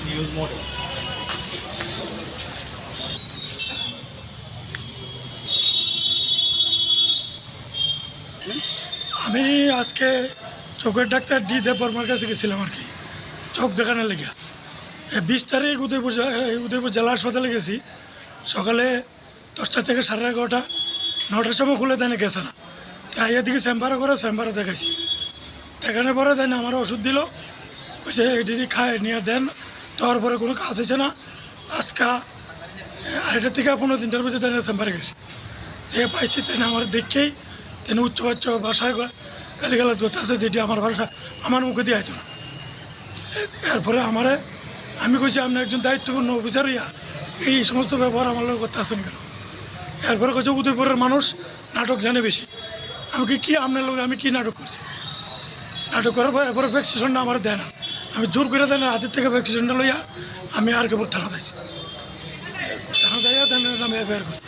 News mode. আমি আজকে চোখের ডাক্তার ডি দেববর্মার কাছে গেছিলাম আর কি, চোখ দেখানোর লেগে। 20 তারিখ উদয়পুর জেলা হাসপাতালে গেছি। সকালে 10টা থেকে 11:30, 9টার সময় খুলে দেয় না, গেছে না। আইয়া দিকে চেম্বারে করে, চেম্বারে দেখাইছি। দেখানোর পরে দেন আমার ওষুধ দিল, বলছে এটি খায় নিয়ে দেন। তারপরে কোনো কাজ হয়েছে না। আজকে 2:30 থেকে 15-3টার মধ্যে দেন চেম্বারে গেছি। যে পাইছি তেনে আমার দেখেই তেনে উচ্চ ভাষায় গালিগালাজ করতে আছে, যেটি আমার ভাষা আমার মুখে দিয়ে আইতো না। এরপরে আমি কইছি আপনি একজন দায়িত্বপূর্ণ অফিসার ইয়া, এই সমস্ত ব্যবহার আমার লোক করতে আসেন কেন? এরপরে কইছে উদয়পুরের মানুষ নাটক জানে বেশি। আমি কি আপনার লোক আমি কি নাটক করছি? নাটক করার পর এরপরে ভ্যাকসিনেশনটা আমার দেয় না। আমি জোর করে দেন হাতের থেকে ভ্যাকসিনেশনটা লইয়া আমি আর কেবল থানা যাইছি। থানা যাইয়া দেন আমি এফআইআর করছি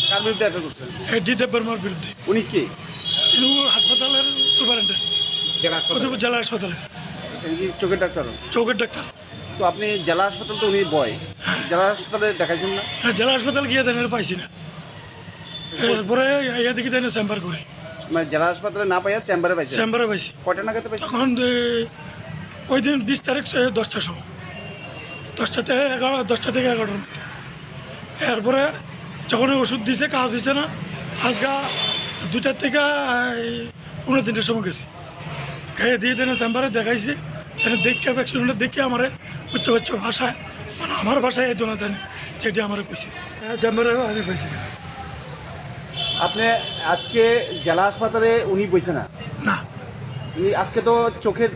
কার বিরুদ্ধে অ্যাটাক করছেন? এই ডি দেববর্মার বিরুদ্ধে। উনি কে? তিনি হাসপাতালের সুপারিনটেন্ডেন্ট, জেলা হাসপাতাল? উদয়পুর জেলা হাসপাতালে এই যে চোখের ডাক্তার। চোখের ডাক্তার। তো আপনি জেলা হাসপাতাল তো উনি বয়, জেলা হাসপাতালে দেখাইছেন না? হ্যাঁ, জেলা হাসপাতাল গিয়ে দেন পাইছি না। এরপরে ইয়া দিকে দেন চেম্বার করে, মানে জেলা হাসপাতালে না পাইয়া চেম্বারে পাইছেন? চেম্বারে পাইছি। কয়টা নাগাদ পাইছেন? তখন ওই দিন 20 তারিখ 10টার সময়, 10টা থেকে 11টার মধ্যে। এরপরে যখন ওষুধ দিছে কাজ হয়েছে না, আজকে 2টার থেকে 15-3টার সময় গেছি। খাইয়ে দিয়ে দেন চেম্বারে দেখাইছি। দেখে ভ্যাকসিনটা দেখে আমার উচ্চ ভাষায়, মানে আমার ভাষায় এই দোনা দেন যেটি আমার কইছে। চেম্বারে আমি পাইছি আপনি আজকে জেলা হাসপাতালে উনি বইছে না? না। আজকে তো চোখের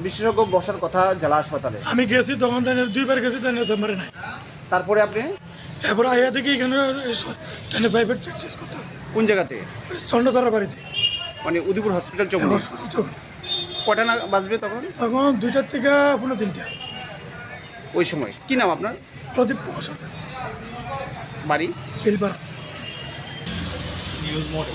বিশেষজ্ঞ বসার কথা জেলা হাসপাতালে। আমি গেছি তখন 2বার গেছি, চেম্বারে নাই। তারপরে আপনি এরপর আইয়া দেখি এখানে প্রাইভেট প্র্যাকটিস করতেছে। কোন জায়গাতে? চন্দ্রতারা বাড়িতে, মানে উদয়পুর হসপিটাল চোখ। কটা না বাজবে তখন? তখন 2টার থেকে 15-3টা। ওই সময় কি নাম আপনার? প্রদীপ কুমার সরকার, বাড়ি? খেলপাড়া। News mode.